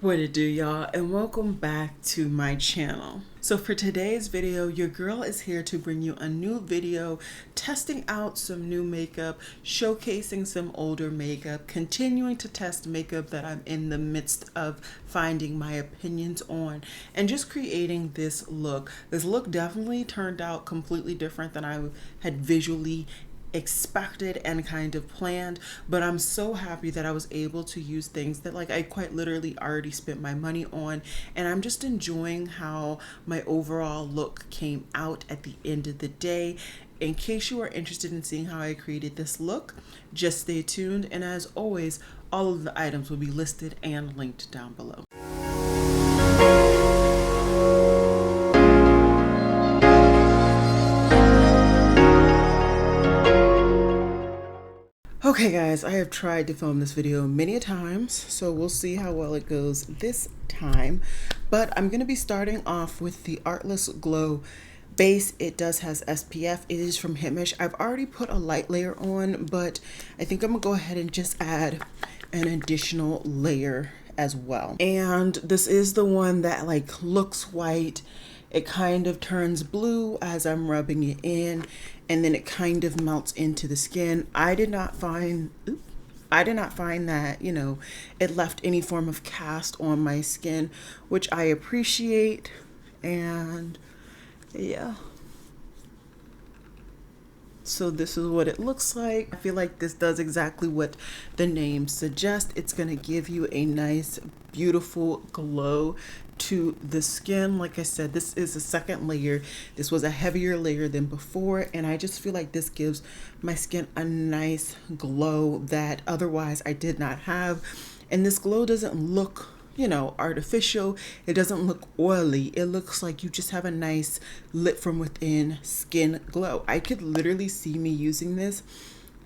What it do, y'all, and welcome back to my channel. So for today's video, your girl is here to bring you a new video testing out some new makeup, showcasing some older makeup, continuing to test makeup that I'm in the midst of finding my opinions on, and just creating this look. This look definitely turned out completely different than I had visually expected and kind of planned, but I'm so happy that I was able to use things that I quite literally already spent my money on, and I'm just enjoying how my overall look came out at the end of the day. In case you are interested in seeing how I created this look, just stay tuned, and as always, all of the items will be listed and linked down below. Okay guys, I have tried to film this video many times, so we'll see how well it goes this time. But I'm going to be starting off with the Artless Glow base. It does has SPF. It is from Himish. I've already put a light layer on, but I think I'm going to go ahead and just add an additional layer as well. And this is the one that looks white. It kind of turns blue as I'm rubbing it in, and then it kind of melts into the skin. I did not find that, it left any form of cast on my skin, which I appreciate. And yeah. So this is what it looks like. I feel like this does exactly what the name suggests. It's going to give you a nice, beautiful glow to the skin. Like I said, this is a second layer. This was a heavier layer than before, and I just feel like this gives my skin a nice glow that otherwise I did not have. And this glow doesn't look artificial. It doesn't look oily. It looks like you just have a nice lit from within skin glow. I could literally see me using this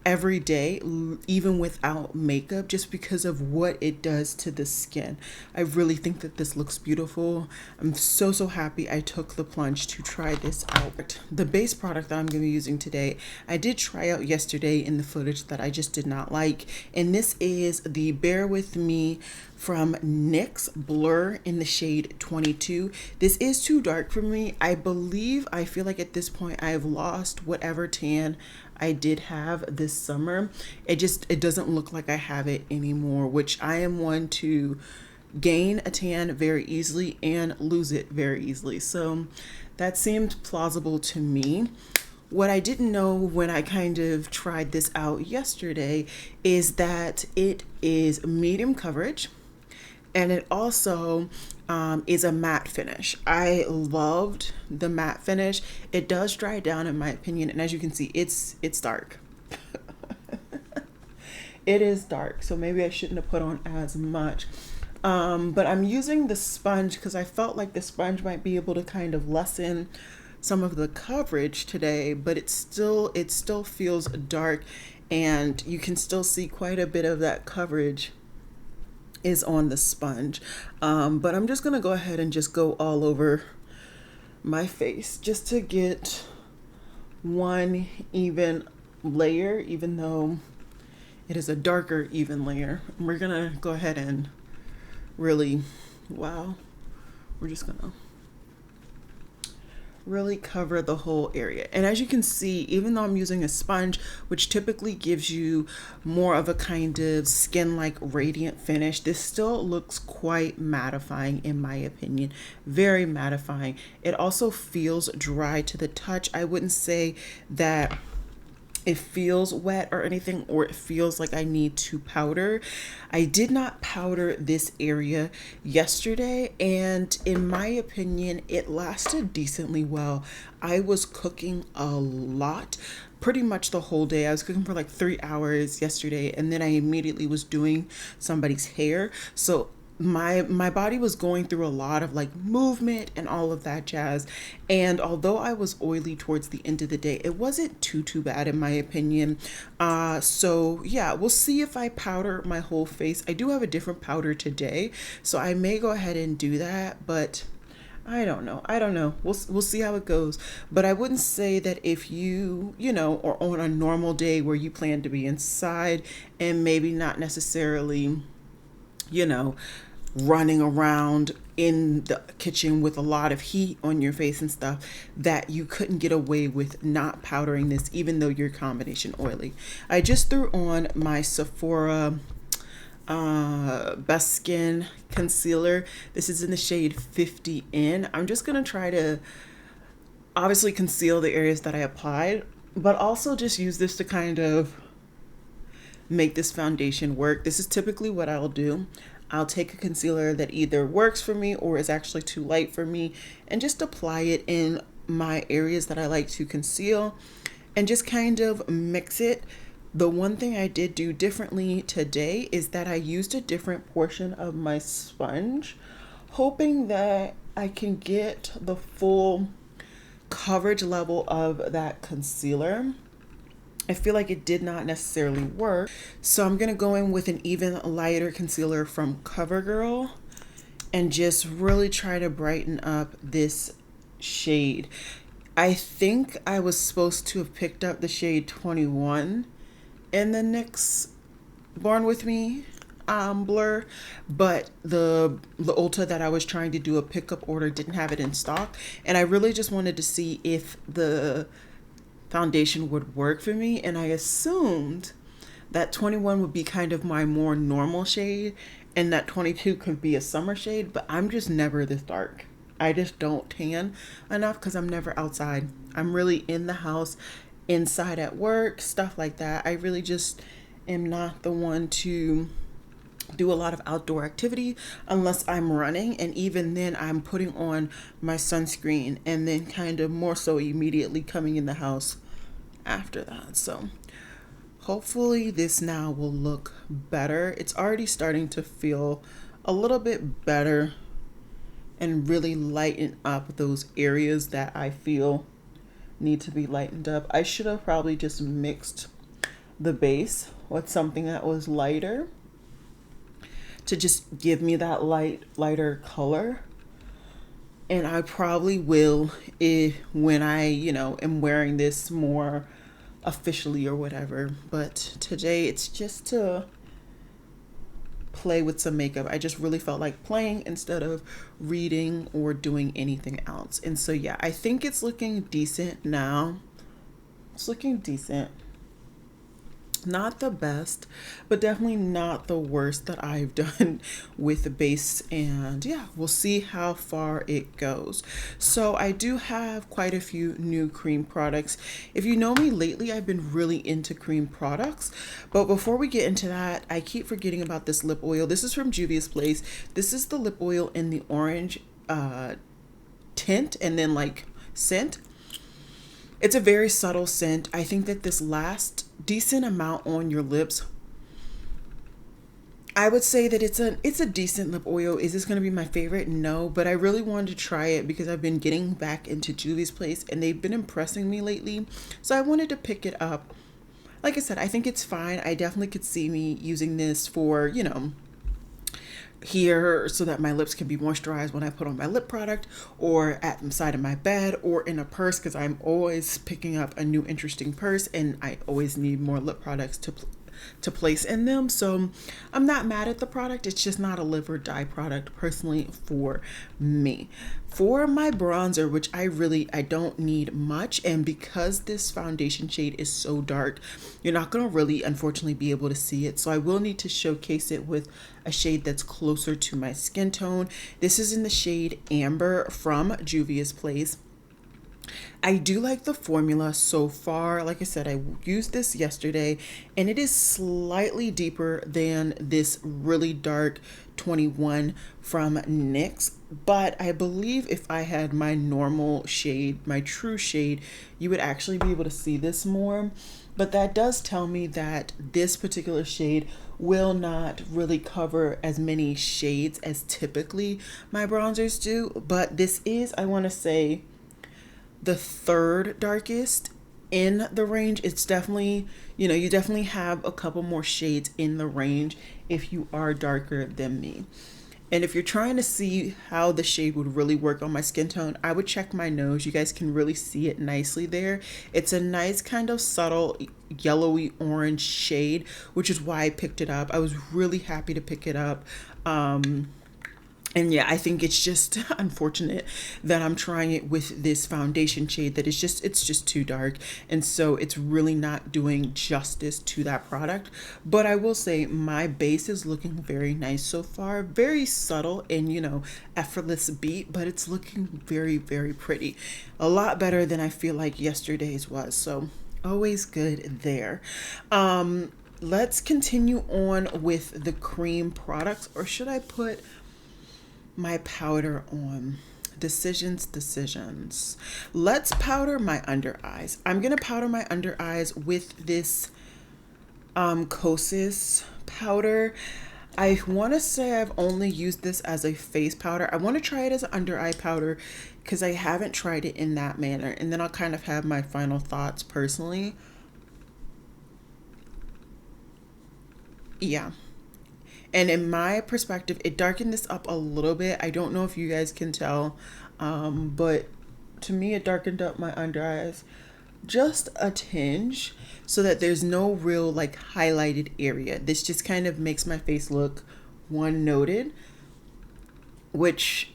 every day, even without makeup, just because of what it does to the skin. I really think that this looks beautiful. I'm so happy I took the plunge to try this out. The base product that I'm going to be using today, I did try out yesterday in the footage that I just did not like, and this is the Bear With Me from NYX Blur in the shade 22. This is too dark for me. I feel like at this point I have lost whatever tan I did have this summer. It doesn't look like I have it anymore, which I am one to gain a tan very easily and lose it very easily. So that seemed plausible to me. What I didn't know when I kind of tried this out yesterday is that it is medium coverage, and it also is a matte finish. I loved the matte finish. It does dry down in my opinion, and as you can see, it's dark. It is dark, so maybe I shouldn't have put on as much. But I'm using the sponge because I felt like the sponge might be able to kind of lessen some of the coverage today, but it still feels dark, and you can still see quite a bit of that coverage is on the sponge. But I'm just gonna go ahead and just go all over my face just to get one even layer, even though it is a darker even layer. And we're gonna go ahead and really, wow, we're just gonna really cover the whole area. And as you can see, even though I'm using a sponge, which typically gives you more of a kind of skin-like radiant finish, this still looks quite mattifying in my opinion. Very mattifying. It also feels dry to the touch. I wouldn't say that it feels wet or anything, or it feels like I need to powder. I did not powder this area yesterday, and in my opinion, it lasted decently well. I was cooking a lot, pretty much the whole day. I was cooking for like 3 hours yesterday, and then I immediately was doing somebody's hair. So my body was going through a lot of movement and all of that jazz, and although I was oily towards the end of the day, it wasn't too bad in my opinion. So yeah, we'll see if I powder my whole face. I do have a different powder today, so I may go ahead and do that, but I don't know. We'll see how it goes. But I wouldn't say that if you are on a normal day where you plan to be inside and maybe not necessarily running around in the kitchen with a lot of heat on your face and stuff, that you couldn't get away with not powdering this even though your combination oily. I just threw on my Sephora Best Skin concealer. This is in the shade 50N. I'm just gonna try to obviously conceal the areas that I applied, but also just use this to kind of make this foundation work. This is typically what I'll do. I'll take a concealer that either works for me or is actually too light for me and just apply it in my areas that I like to conceal and just kind of mix it. The one thing I did do differently today is that I used a different portion of my sponge, hoping that I can get the full coverage level of that concealer. I feel like it did not necessarily work. So I'm gonna go in with an even lighter concealer from Covergirl and just really try to brighten up this shade. I think I was supposed to have picked up the shade 21 in the NYX Born With Me blur, but the Ulta that I was trying to do a pickup order didn't have it in stock, and I really just wanted to see if the foundation would work for me, and I assumed that 21 would be kind of my more normal shade and that 22 could be a summer shade, but I'm just never this dark. I just don't tan enough because I'm never outside. I'm really in the house, inside at work, stuff like that. I really just am not the one to do a lot of outdoor activity unless I'm running, and even then I'm putting on my sunscreen and then kind of more so immediately coming in the house after that. So hopefully this now will look better. It's already starting to feel a little bit better and really lighten up those areas that I feel need to be lightened up. I should have probably just mixed the base with something that was lighter to just give me that lighter color. And I probably will when I, am wearing this more officially or whatever. But today it's just to play with some makeup. I just really felt like playing instead of reading or doing anything else. And so yeah, I think it's looking decent now. It's looking decent. Not the best, but definitely not the worst that I've done with the base. And yeah, we'll see how far it goes. So I do have quite a few new cream products. If you know me lately, I've been really into cream products. But before we get into that, I keep forgetting about this lip oil. This is from Juvia's Place. This is the lip oil in the orange tint and then like scent. It's a very subtle scent. I think that this lasts decent amount on your lips. I would say that it's a decent lip oil. Is this going to be my favorite? No, but I really wanted to try it because I've been getting back into Juvia's Place and they've been impressing me lately. So I wanted to pick it up. Like I said, I think it's fine. I definitely could see me using this for, here so that my lips can be moisturized when I put on my lip product, or at the side of my bed, or in a purse, because I'm always picking up a new interesting purse and I always need more lip products to place in them. So I'm not mad at the product. It's just not a live or die product personally for me. For my bronzer, which I don't need much, and because this foundation shade is so dark, you're not going to really unfortunately be able to see it. So I will need to showcase it with a shade that's closer to my skin tone. This is in the shade Amber from Juvia's Place. I do like the formula so far. Like I said, I used this yesterday and it is slightly deeper than this really dark 21 from NYX. But I believe if I had my normal shade, my true shade, you would actually be able to see this more. But that does tell me that this particular shade will not really cover as many shades as typically my bronzers do. But this is, I want to say, the third darkest in the range. It's definitely, you definitely have a couple more shades in the range if you are darker than me. And if you're trying to see how the shade would really work on my skin tone, I would check my nose. You guys can really see it nicely there. It's a nice kind of subtle yellowy orange shade, which is why I picked it up. I was really happy to pick it up. And yeah, I think it's just unfortunate that I'm trying it with this foundation shade that is just, it's just too dark. And so it's really not doing justice to that product. But I will say my base is looking very nice so far. Very subtle and, you know, effortless beat, but it's looking very, very pretty. A lot better than I feel like yesterday's was. So always good there. Let's continue on with the cream products, or should I put my powder on? Decisions. Let's powder my under eyes. I'm gonna powder my under eyes with this Kosas powder. I want to say I've only used this as a face powder. I want to try it as an under eye powder because I haven't tried it in that manner, and then I'll kind of have my final thoughts personally. Yeah. And in my perspective, it darkened this up a little bit. I don't know if you guys can tell, but to me, it darkened up my under eyes just a tinge so that there's no real like highlighted area. This just kind of makes my face look one noted, which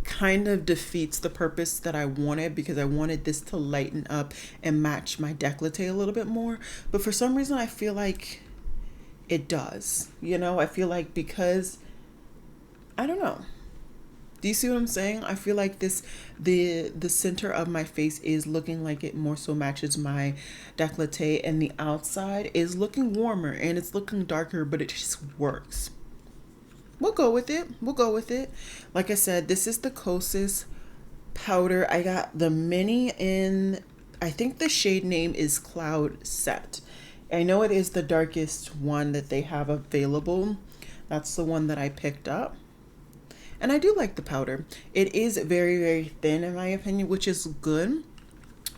kind of defeats the purpose that I wanted, because I wanted this to lighten up and match my décolleté a little bit more. But for some reason, I feel like it does. You know, I feel like because, I don't know. Do you see what I'm saying? I feel like this, the center of my face is looking like it more so matches my décolleté, and the outside is looking warmer and it's looking darker, but it just works. We'll go with it. We'll go with it. Like I said, this is the Kosas powder. I got the mini in, I think the shade name is Cloud Set. I know it is the darkest one that they have available. That's the one that I picked up. And I do like the powder. It is very, very thin in my opinion, which is good.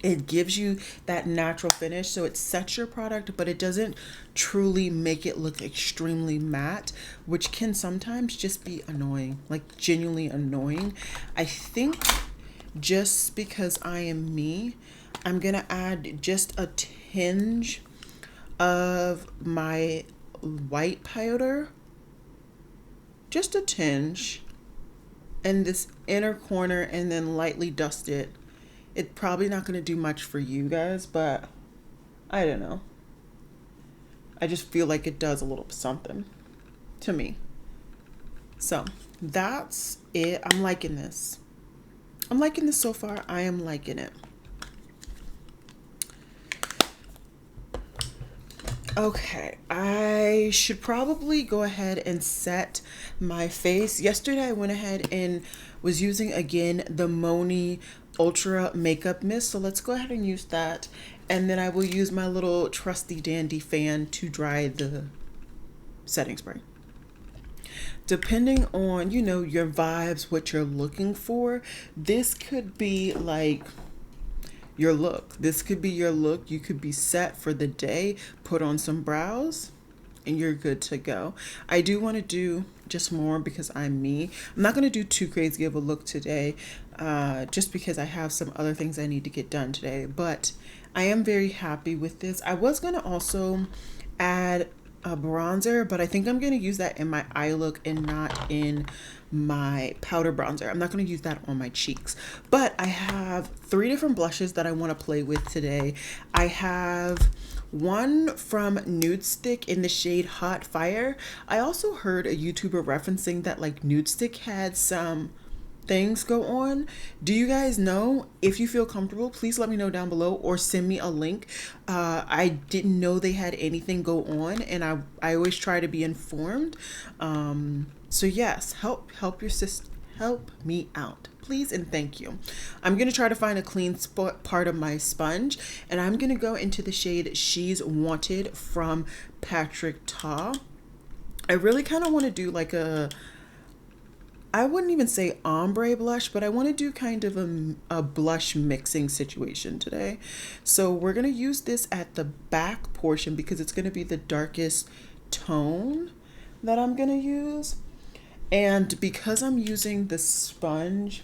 It gives you that natural finish, so it sets your product, but it doesn't truly make it look extremely matte, which can sometimes just be annoying, like genuinely annoying. I think just because I am me, I'm gonna add just a tinge of my white powder, just a tinge, in this inner corner, and then lightly dust it. It's probably not going to do much for you guys, but I don't know. I just feel like it does a little something to me. So that's it. I'm liking this. I'm liking this so far. I am liking it. Okay, I should probably go ahead and set my face. Yesterday I went ahead and was using again the Moni Ultra Makeup Mist. So let's go ahead and use that. And then I will use my little trusty dandy fan to dry the setting spray. Depending on, you know, your vibes, what you're looking for, this could be like your look. This could be your look. You could be set for the day, put on some brows, and you're good to go. I do want to do just more because I'm me. I'm not going to do too crazy of a look today, just because I have some other things I need to get done today. But I am very happy with this. I was going to also add a bronzer, but I think I'm going to use that in my eye look and not in my powder bronzer. I'm not going to use that on my cheeks, but I have 3 different blushes that I want to play with today. I have one from Nude Stick in the shade Hot Fire. I also heard a YouTuber referencing that like Nude Stick had some things go on. Do you guys know? If you feel comfortable, please let me know down below or send me a link. I didn't know they had anything go on, and I always try to be informed. So yes, help your sister, help me out, please and thank you. I'm gonna try to find a clean spot part of my sponge, and I'm gonna go into the shade She's Wanted from Patrick Ta. I really kind of want to do like a, I wouldn't even say ombre blush, but I want to do kind of a blush mixing situation today. So we're going to use this at the back portion because it's going to be the darkest tone that I'm going to use. And because I'm using the sponge,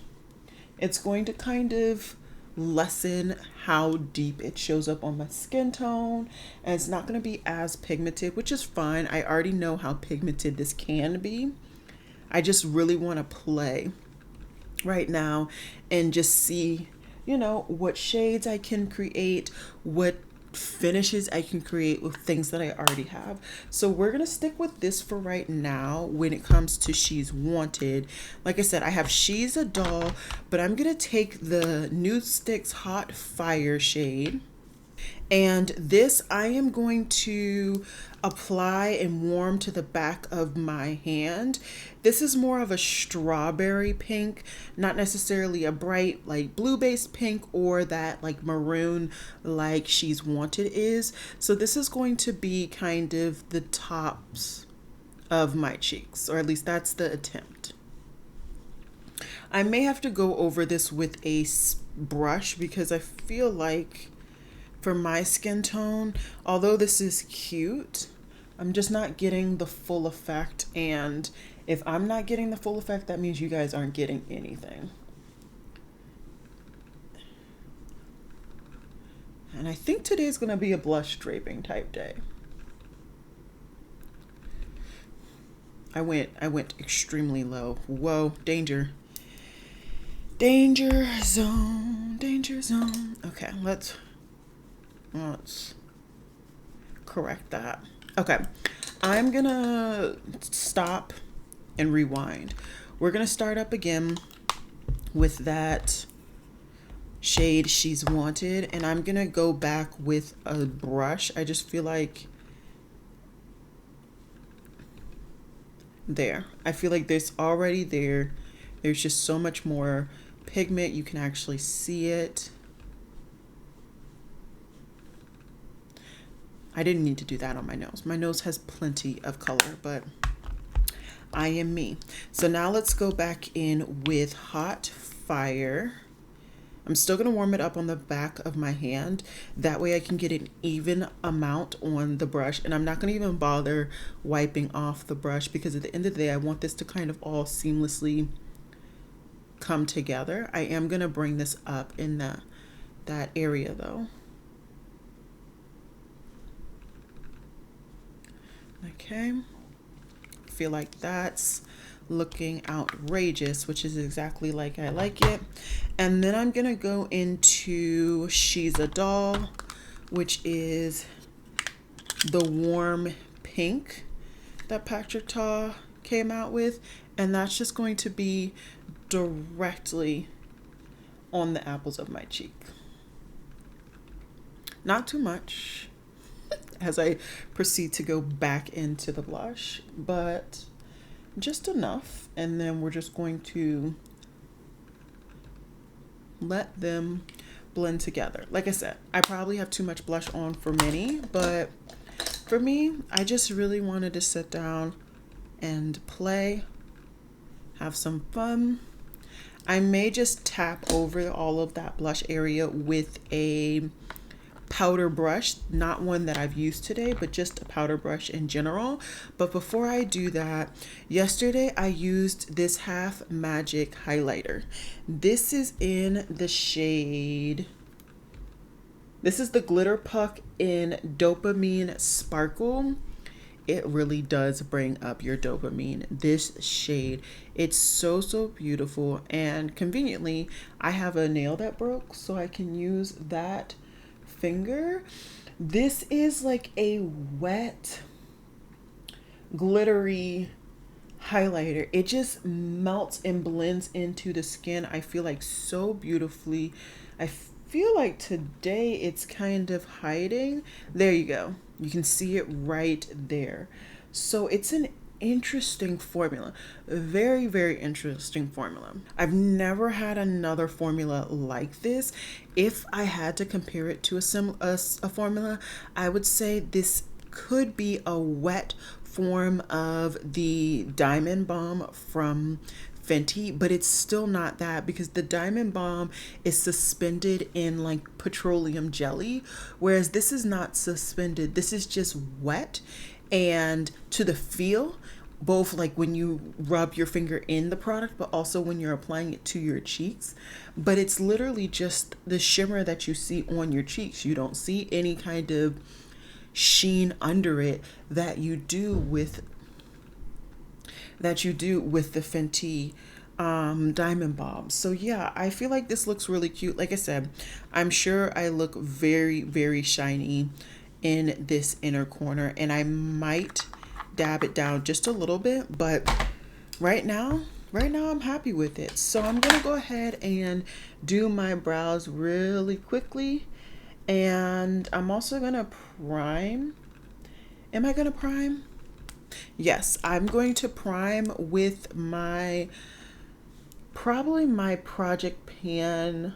it's going to kind of lessen how deep it shows up on my skin tone. And it's not going to be as pigmented, which is fine. I already know how pigmented this can be. I just really want to play right now and just see, you know, what shades I can create, what finishes I can create with things that I already have. So we're gonna stick with this for right now when it comes to She's Wanted. Like I said, I have She's a Doll, but I'm gonna take the Nude Sticks Hot Fire shade. And this I am going to apply and warm to the back of my hand. This is more of a strawberry pink, not necessarily a bright like blue based pink or that like maroon like She's Wanted is. So this is going to be kind of the tops of my cheeks, or at least that's the attempt. I may have to go over this with a brush because I feel like for my skin tone, although this is cute, I'm just not getting the full effect. And if I'm not getting the full effect, that means you guys aren't getting anything. And I think today's gonna be a blush draping type day. I went extremely low. Whoa, danger. Danger zone, danger zone. Okay, let's correct that. Okay, I'm gonna stop and rewind. We're gonna start up again with that shade She's Wanted, and I'm gonna go back with a brush. I just feel like there. I feel like there's already there. There's just so much more pigment. You can actually see it. I didn't need to do that on my nose. My nose has plenty of color, but I am me. So now let's go back in with Hot Fire. I'm still going to warm it up on the back of my hand. That way I can get an even amount on the brush. And I'm not going to even bother wiping off the brush because at the end of the day, I want this to kind of all seamlessly come together. I am going to bring this up in that area though. Okay, feel like that's looking outrageous, which is exactly like I like it. And then I'm gonna go into She's a Doll, which is the warm pink that Patrick Ta came out with, and that's just going to be directly on the apples of my cheek. Not too much as I proceed to go back into the blush, but just enough. And then we're just going to let them blend together. Like I said, I probably have too much blush on for many, but for me, I just really wanted to sit down and play, have some fun. I may just tap over all of that blush area with a powder brush, not one that I've used today, but just a powder brush in general. But before I do that, yesterday I used this Half Magic highlighter. This is in the shade, this is the Glitter Puck in Dopamine Sparkle. It really does bring up your dopamine, this shade. It's so beautiful, and conveniently I have a nail that broke, so I can use that finger. This is like a wet glittery highlighter. It just melts and blends into the skin, I feel like, so beautifully. I feel like today it's kind of hiding. There you go, you can see it right there. So it's an interesting formula, very interesting formula. I've never had another formula like this. If I had to compare it to a formula, I would say this could be a wet form of the Diamond Balm from Fenty, but it's still not that, because the Diamond Balm is suspended in like petroleum jelly, whereas this is not suspended. This is just wet, and to the feel, both like when you rub your finger in the product, but also when you're applying it to your cheeks. But it's literally just the shimmer that you see on your cheeks. You don't see any kind of sheen under it that you do with that you do with the Fenty diamond bombs. So yeah, I feel like this looks really cute. Like I said, I'm sure I look very, very shiny in this inner corner, and I might dab it down just a little bit, but right now, I'm happy with it. So I'm gonna go ahead and do my brows really quickly, and I'm also gonna prime. Am I gonna prime? Yes, I'm going to prime with probably my Project Pan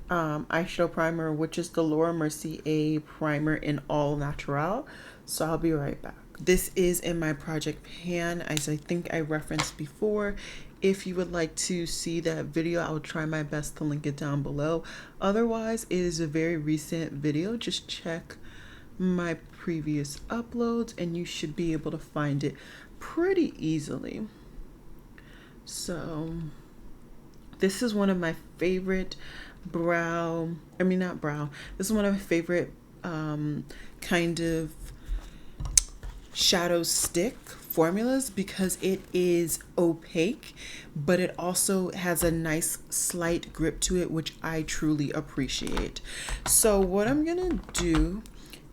eyeshadow primer, which is the Laura Mercier primer in All Natural. So I'll be right back. This is in my Project Pan, as I think I referenced before. If you would like to see that video, I will try my best to link it down below. Otherwise, it is a very recent video. Just check my previous uploads and you should be able to find it pretty easily. So this is one of my favorite this is one of my favorite kind of shadow stick formulas, because it is opaque, but it also has a nice slight grip to it, which I truly appreciate. So what I'm gonna do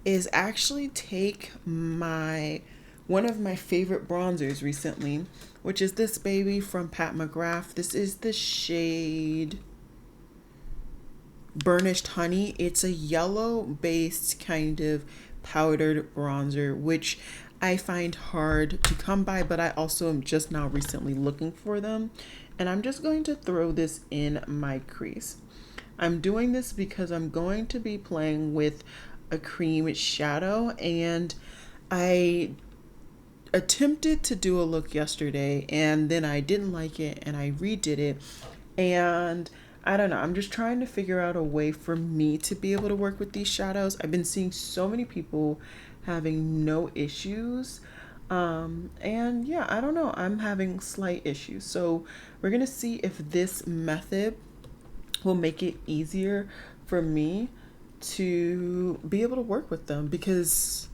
is actually take one of my favorite bronzers recently, which is this baby from Pat McGrath. This is the shade Burnished Honey. It's a yellow based kind of powdered bronzer, which I find hard to come by, but I also am just now recently looking for them. And I'm just going to throw this in my crease. I'm doing this because I'm going to be playing with a cream shadow, and I attempted to do a look yesterday and then I didn't like it and I redid it, and I don't know, I'm just trying to figure out a way for me to be able to work with these shadows. I've been seeing so many people having no issues, and yeah, I don't know, I'm having slight issues. So we're gonna see if this method will make it easier for me to be able to work with them, because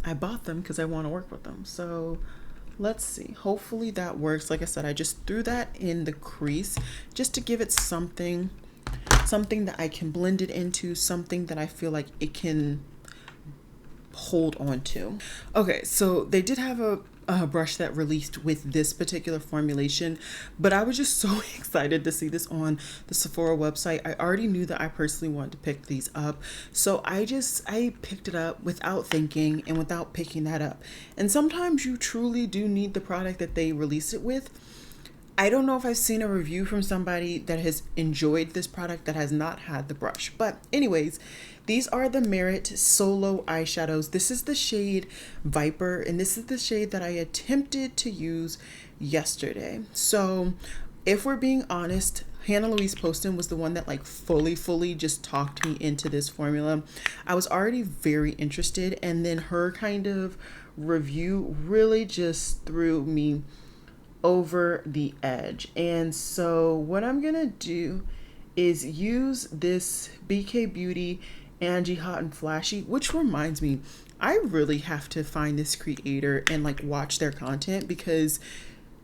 I bought them because I want to work with them. So let's see, hopefully that works. Like I said, I just threw that in the crease just to give it something that I can blend it into, something that I feel like it can hold on to. Okay, so they did have a brush that released with this particular formulation, but I was just so excited to see this on the Sephora website. I already knew that I personally wanted to pick these up, so I picked it up without thinking and without picking that up. And sometimes you truly do need the product that they release it with. I don't know if I've seen a review from somebody that has enjoyed this product that has not had the brush. But anyways, these are the Merit Solo eyeshadows. This is the shade Viper, and this is the shade that I attempted to use yesterday. So if we're being honest, Hannah Louise Poston was the one that like fully just talked me into this formula. I was already very interested, and then her kind of review really just threw me over the edge. And so what I'm gonna do is use this BK Beauty Angie Hot and Flashy, which reminds me, I really have to find this creator and like watch their content, because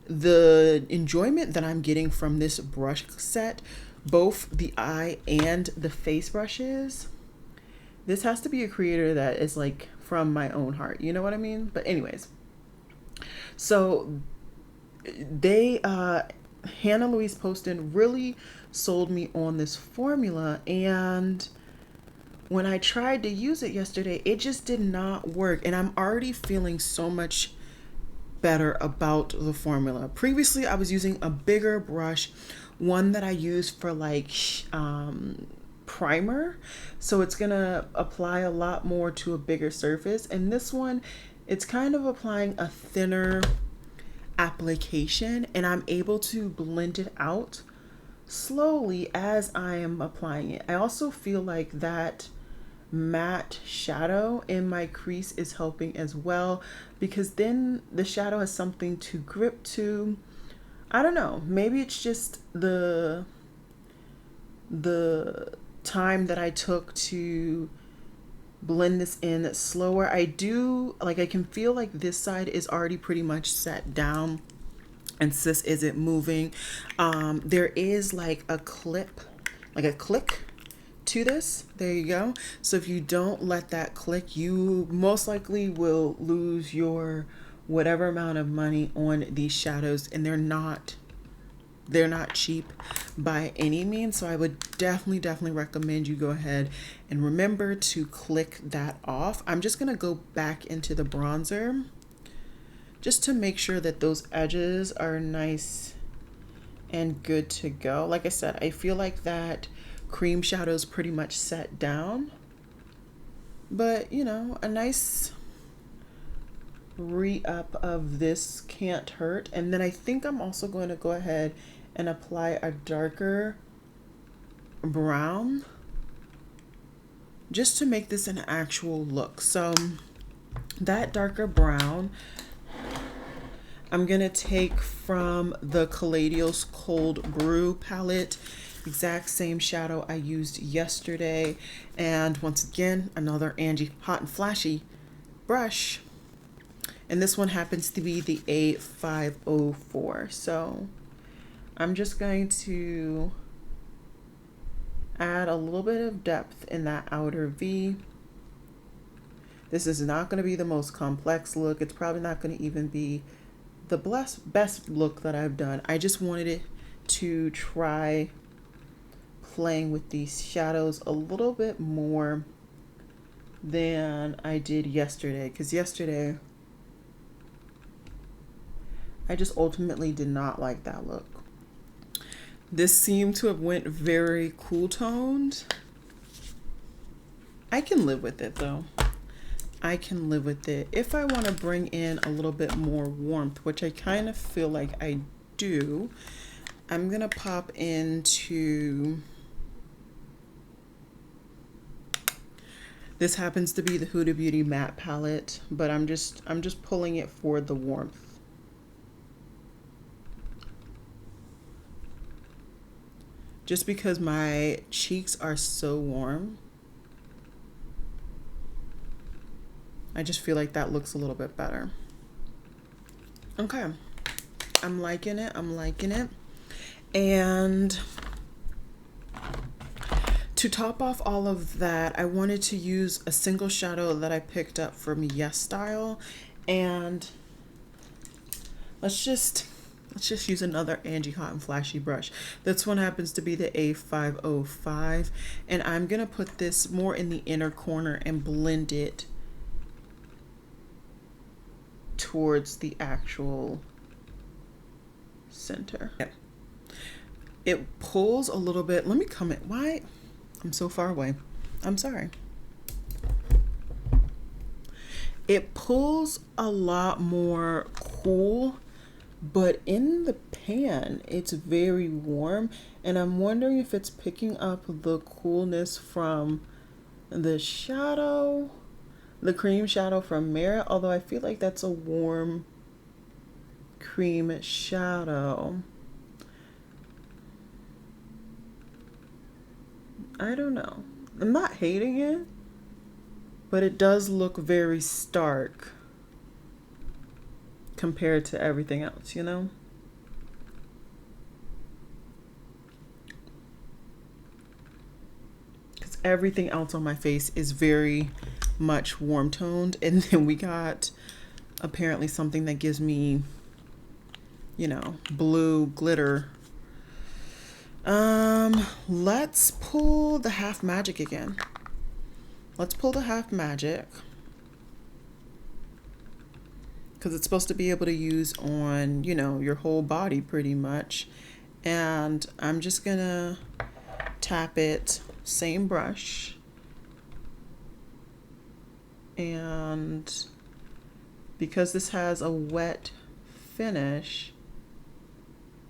the enjoyment that I'm getting from this brush set, both the eye and the face brushes, this has to be a creator that is like from my own heart, you know what I mean? But anyways, so they Hannah Louise Poston really sold me on this formula, and when I tried to use it yesterday, it just did not work, and I'm already feeling so much better about the formula. Previously, I was using a bigger brush, one that I use for like primer, so it's gonna apply a lot more to a bigger surface, and this one, it's kind of applying a thinner application, and I'm able to blend it out slowly as I am applying it. I also feel like that matte shadow in my crease is helping as well, because then the shadow has something to grip to. I don't know, maybe it's just the time that I took to blend this in slower. I can feel like this side is already pretty much set down and sis isn't moving. There is like a clip, like a click to this. There you go. So if you don't let that click, you most likely will lose your whatever amount of money on these shadows, and they're not cheap by any means. So I would definitely recommend you go ahead and remember to click that off. I'm just gonna go back into the bronzer just to make sure that those edges are nice and good to go. Like I said, I feel like that cream shadow is pretty much set down, but you know, a nice re-up of this can't hurt. And then I think I'm also going to go ahead and apply a darker brown just to make this an actual look. So that darker brown I'm gonna take from the Caladios Cold Brew palette, exact same shadow I used yesterday, and once again another Angie Hot and Flashy brush, and this one happens to be the A504. So I'm just going to add a little bit of depth in that outer V. This is not going to be the most complex look. It's probably not going to even be the best look that I've done. I just wanted it to try playing with these shadows a little bit more than I did yesterday, because yesterday I just ultimately did not like that look. This seemed to have went very cool toned. I can live with it though. I can live with it. If I want to bring in a little bit more warmth, which I kind of feel like I do, I'm gonna pop into, this happens to be the Huda Beauty matte palette, but I'm just pulling it for the warmth. Just because my cheeks are so warm, I just feel like that looks a little bit better. Okay, I'm liking it, I'm liking it. And to top off all of that, I wanted to use a single shadow that I picked up from Yes Style, and let's just use another Angie Hot and Flashy brush. This one happens to be the A505, and I'm gonna put this more in the inner corner and blend it towards the actual center. Okay. It pulls a little bit. Let me comment. Why? I'm so far away. I'm sorry. It pulls a lot more cool, but in the pan it's very warm, and I'm wondering if it's picking up the coolness from the shadow, the cream shadow from Merit, although I feel like that's a warm cream shadow. I don't know. I'm not hating it, but it does look very stark compared to everything else, you know? Because everything else on my face is very much warm toned, and then we got apparently something that gives me, you know, blue glitter. Let's pull the Half Magic again. Let's pull the Half Magic, because it's supposed to be able to use on, you know, your whole body pretty much. And I'm just gonna tap it, same brush, and because this has a wet finish,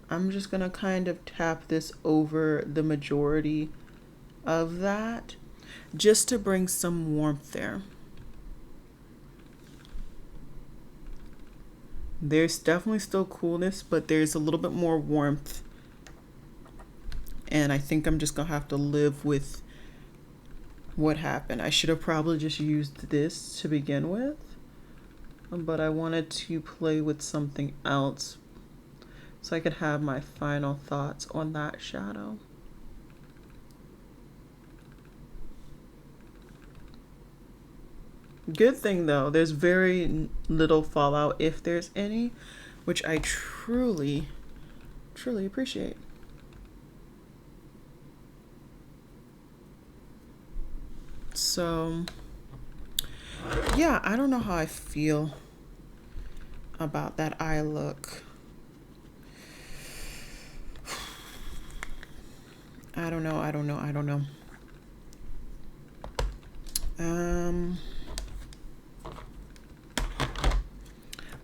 I'm just gonna kind of tap this over the majority of that just to bring some warmth there. There's definitely still coolness, but there's a little bit more warmth, and I think I'm just gonna have to live with what happened. I should have probably just used this to begin with, but I wanted to play with something else so I could have my final thoughts on that shadow. Good thing though, there's very little fallout if there's any, which I truly appreciate. So yeah, I don't know how I feel about that eye look. I don't know.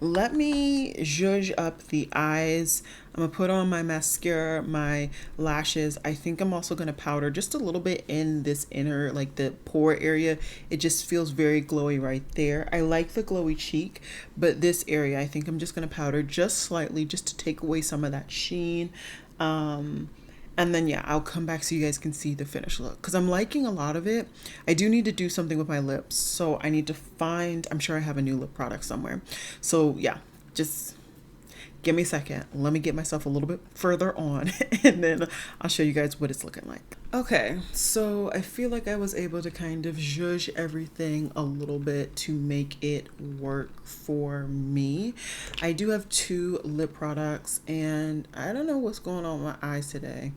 Let me zhuzh up the eyes. I'm gonna put on my mascara, my lashes. I think I'm also gonna powder just a little bit in this inner, like the pore area. It just feels very glowy right there. I like the glowy cheek, but this area, I think I'm just gonna powder just slightly just to take away some of that sheen. And then yeah, I'll come back so you guys can see the finished look, because I'm liking a lot of it. I do need to do something with my lips, so I need to find, I'm sure I have a new lip product somewhere. So yeah, just give me a second. Let me get myself a little bit further on and then I'll show you guys what it's looking like. Okay, so I feel like I was able to kind of zhuzh everything a little bit to make it work for me. I do have 2 lip products and I don't know what's going on with my eyes today.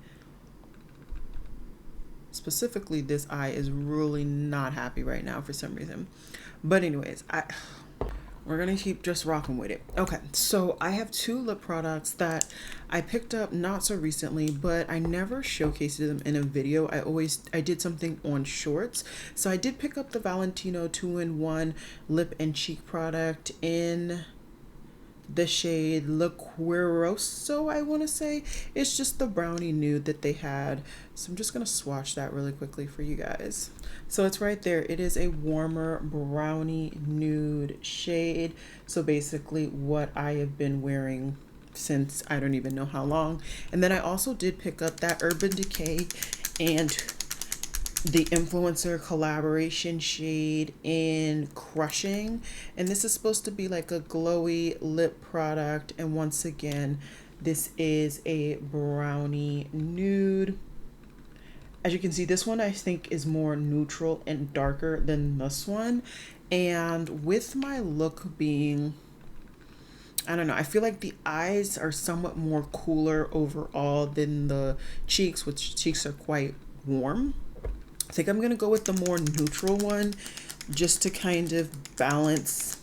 Specifically, this eye is really not happy right now for some reason. But anyways, we're gonna keep just rocking with it. Okay, so I have 2 lip products that I picked up not so recently, but I never showcased them in a video. I did something on shorts. So I did pick up the Valentino 2-in-1 lip and cheek product in the shade Liquoroso, I want to say. It's just the brownie nude that they had. So I'm just going to swatch that really quickly for you guys. So it's right there. It is a warmer brownie nude shade. So basically what I have been wearing since I don't even know how long. And then I also did pick up that Urban Decay and the influencer collaboration shade in Crushing, and this is supposed to be like a glowy lip product, and once again this is a brownie nude. As you can see, this one I think is more neutral and darker than this one, and with my look being, I don't know, I feel like the eyes are somewhat more cooler overall than the cheeks, which cheeks are quite warm. I think I'm going to go with the more neutral one just to kind of balance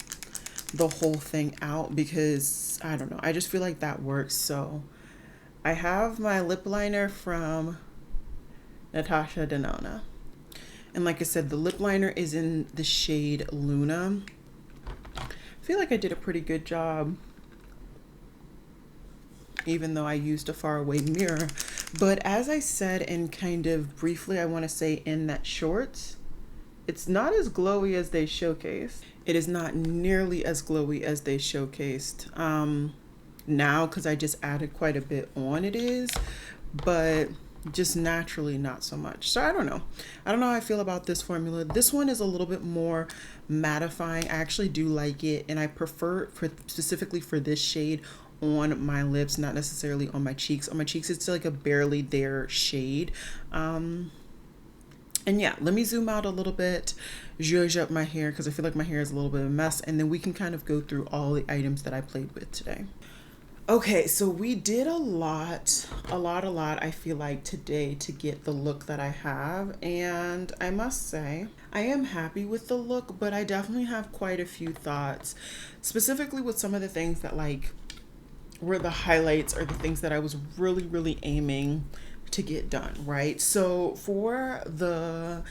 the whole thing out, because I don't know, I just feel like that works. So I have my lip liner from Natasha Denona. And like I said, the lip liner is in the shade Luna. I feel like I did a pretty good job, even though I used a faraway mirror. But as I said, and kind of briefly, I want to say in that shorts, it's not as glowy as they showcased. It is not nearly as glowy as they showcased. Now, because I just added quite a bit on, it is, but just naturally not so much. So I don't know how I feel about this formula. This one is a little bit more mattifying. I actually do like it, and I prefer specifically for this shade on my lips, not necessarily on my cheeks. On my cheeks, it's like a barely there shade. And yeah, let me zoom out a little bit, zhuzh up my hair, because I feel like my hair is a little bit of a mess, and then we can kind of go through all the items that I played with today. Okay, so we did a lot, I feel like, today to get the look that I have, and I must say, I am happy with the look, but I definitely have quite a few thoughts, specifically with some of the things that like were the highlights, or the things that I was really aiming to get done, right? So for the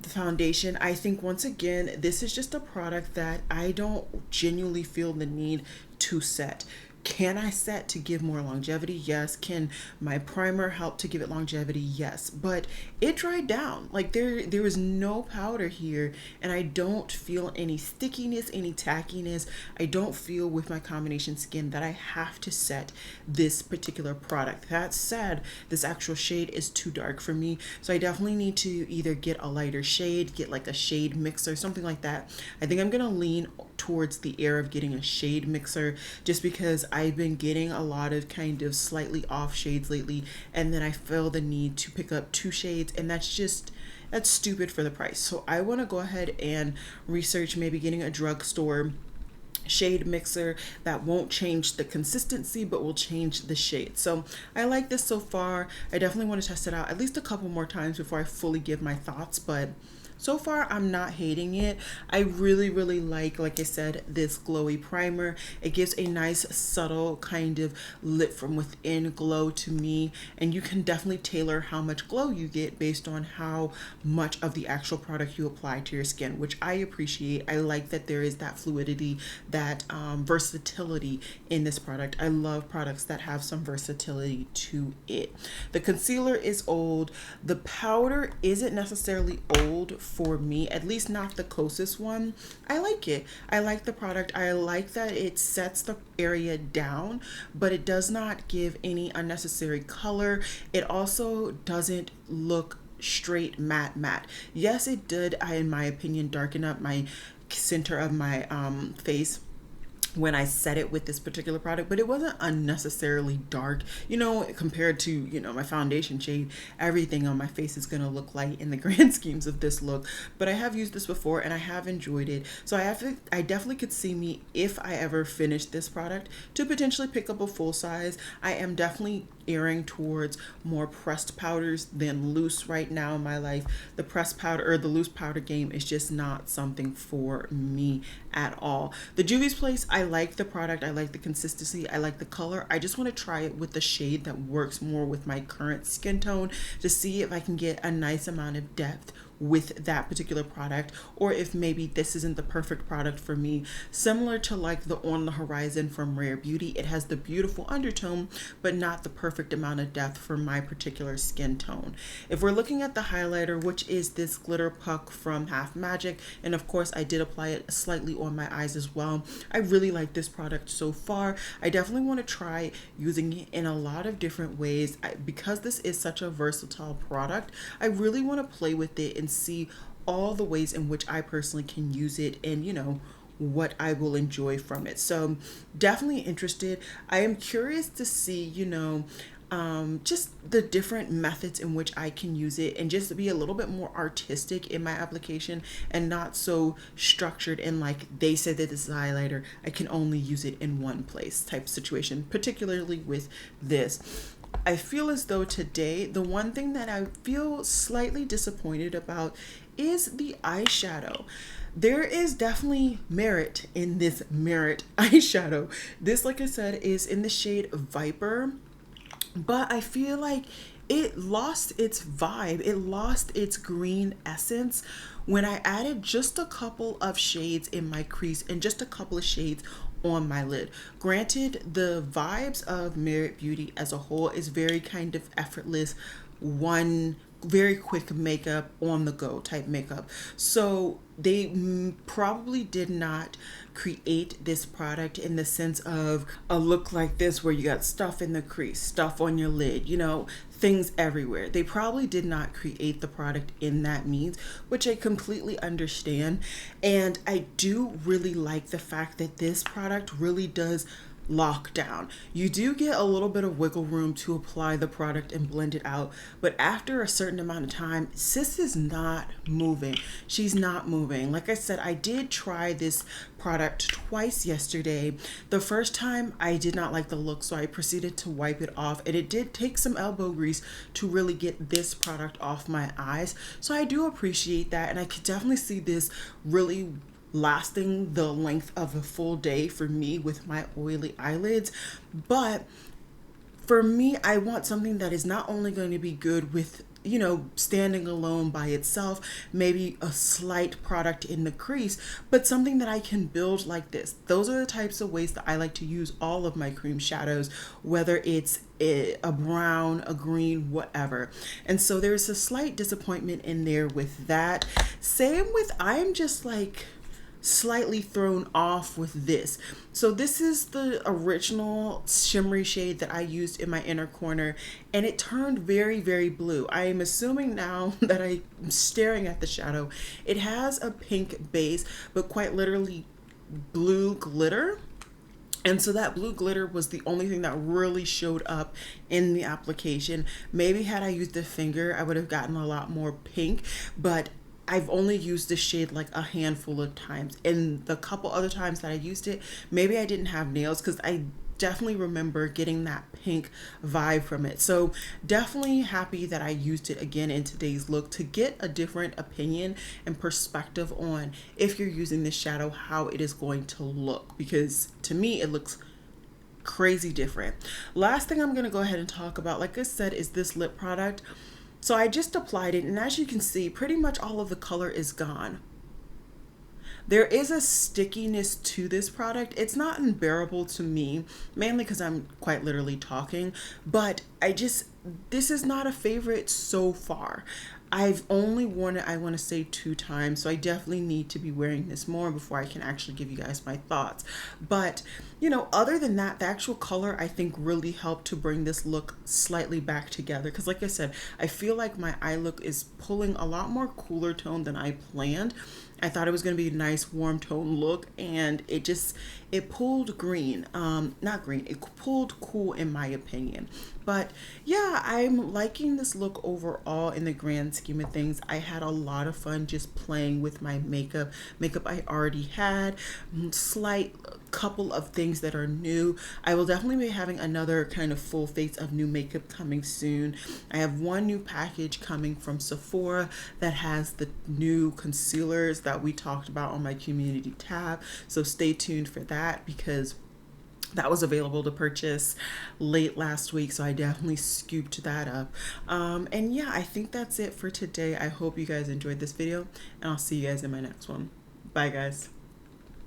foundation, I think once again, this is just a product that I don't genuinely feel the need to set. Can I set to give more longevity? Yes. Can my primer help to give it longevity? Yes. But it dried down. Like there was no powder here, and I don't feel any stickiness, any tackiness. I don't feel with my combination skin that I have to set this particular product. That said, this actual shade is too dark for me, so I definitely need to either get a lighter shade, get like a shade mixer, something like that. I think I'm gonna lean towards the air of getting a shade mixer, just because I've been getting a lot of kind of slightly off shades lately, and then I feel the need to pick up 2 shades, and that's stupid for the price. So I want to go ahead and research maybe getting a drugstore shade mixer that won't change the consistency but will change the shade. So I like this so far. I definitely want to test it out at least a couple more times before I fully give my thoughts, but so far I'm not hating it. I really like I said, this glowy primer. It gives a nice subtle kind of lit from within glow to me, and you can definitely tailor how much glow you get based on how much of the actual product you apply to your skin, which I appreciate. I like that there is that fluidity, that versatility in this product. I love products that have some versatility to it. The concealer is old. The powder isn't necessarily old for me, at least not the Kosas one. I like it. I like the product. I like that it sets the area down, but it does not give any unnecessary color. It also doesn't look straight matte. Yes, it did, in my opinion, darken up my center of my face when I set it with this particular product, but it wasn't unnecessarily dark, compared to, my foundation shade. Everything on my face is gonna look light in the grand schemes of this look, but I have used this before and I have enjoyed it. So I definitely could see me, if I ever finish this product, to potentially pick up a full size. I am definitely erring towards more pressed powders than loose right now in my life. The pressed powder or the loose powder game is just not something for me at all. The Juvia's Place, I like the product. I like the consistency. I like the color. I just want to try it with the shade that works more with my current skin tone to see if I can get a nice amount of depth with that particular product, or if maybe this isn't the perfect product for me. Similar to like the On the Horizon from Rare Beauty, it has the beautiful undertone but not the perfect amount of depth for my particular skin tone. If we're looking at the highlighter, which is this glitter puck from Half Magic, and of course I did apply it slightly on my eyes as well, I really like this product so far. I definitely want to try using it in a lot of different ways. Because this is such a versatile product, I really want to play with it and see all the ways in which I personally can use it, and what I will enjoy from it. So definitely interested. I am curious to see just the different methods in which I can use it, and just to be a little bit more artistic in my application and not so structured and like they said that this is a highlighter, I can only use it in one place type situation, particularly with this. I feel as though today, the one thing that I feel slightly disappointed about is the eyeshadow. There is definitely merit in this Merit eyeshadow. This, like I said, is in the shade Viper, but I feel like it lost its vibe. It lost its green essence when I added just a couple of shades in my crease and just a couple of shades on my lid. Granted, the vibes of Merit Beauty as a whole is very kind of effortless, one very quick makeup, on the go type makeup. So they probably did not create this product in the sense of a look like this where you got stuff in the crease, stuff on your lid, things everywhere. They probably did not create the product in that means, which I completely understand. And I do really like the fact that this product really does lock down. You do get a little bit of wiggle room to apply the product and blend it out, but after a certain amount of time, sis is not moving. She's not moving. Like I said, I did try this product twice yesterday. The first time I did not like the look, so I proceeded to wipe it off, and it did take some elbow grease to really get this product off my eyes. So I do appreciate that, and I could definitely see this really lasting the length of a full day for me with my oily eyelids. But for me, I want something that is not only going to be good with, you know, standing alone by itself, maybe a slight product in the crease, but something that I can build like this. Those are the types of ways that I like to use all of my cream shadows, whether it's a brown, a green, whatever. And so there's a slight disappointment in there with that. Same with, I'm just like slightly thrown off with this. So this is the original shimmery shade that I used in my inner corner, and it turned very, very blue. I am assuming now that I'm staring at the shadow, it has a pink base, but quite literally blue glitter. And so that blue glitter was the only thing that really showed up in the application. Maybe had I used a finger, I would have gotten a lot more pink, but I've only used this shade like a handful of times. And the couple other times that I used it, maybe I didn't have nails, because I definitely remember getting that pink vibe from it. So definitely happy that I used it again in today's look to get a different opinion and perspective on, if you're using this shadow, how it is going to look, because to me it looks crazy different. Last thing I'm going to go ahead and talk about, like I said, is this lip product. So I just applied it, and as you can see, pretty much all of the color is gone. There is a stickiness to this product. It's not unbearable to me, mainly because I'm quite literally talking, but this is not a favorite so far. I've only worn it, I want to say 2 times, so I definitely need to be wearing this more before I can actually give you guys my thoughts. But, you know, other than that, the actual color I think really helped to bring this look slightly back together. Because like I said, I feel like my eye look is pulling a lot more cooler tone than I planned. I thought it was going to be a nice warm tone look, and it pulled green, not green, it pulled cool in my opinion. But yeah, I'm liking this look overall in the grand scheme of things. I had a lot of fun just playing with my makeup I already had, slight couple of things that are new. I will definitely be having another kind of full face of new makeup coming soon. I have one new package coming from Sephora that has the new concealers that we talked about on my community tab, so stay tuned for that, because that was available to purchase late last week, so I definitely scooped that up. And yeah, I think that's it for today. I hope you guys enjoyed this video, and I'll see you guys in my next one. Bye guys.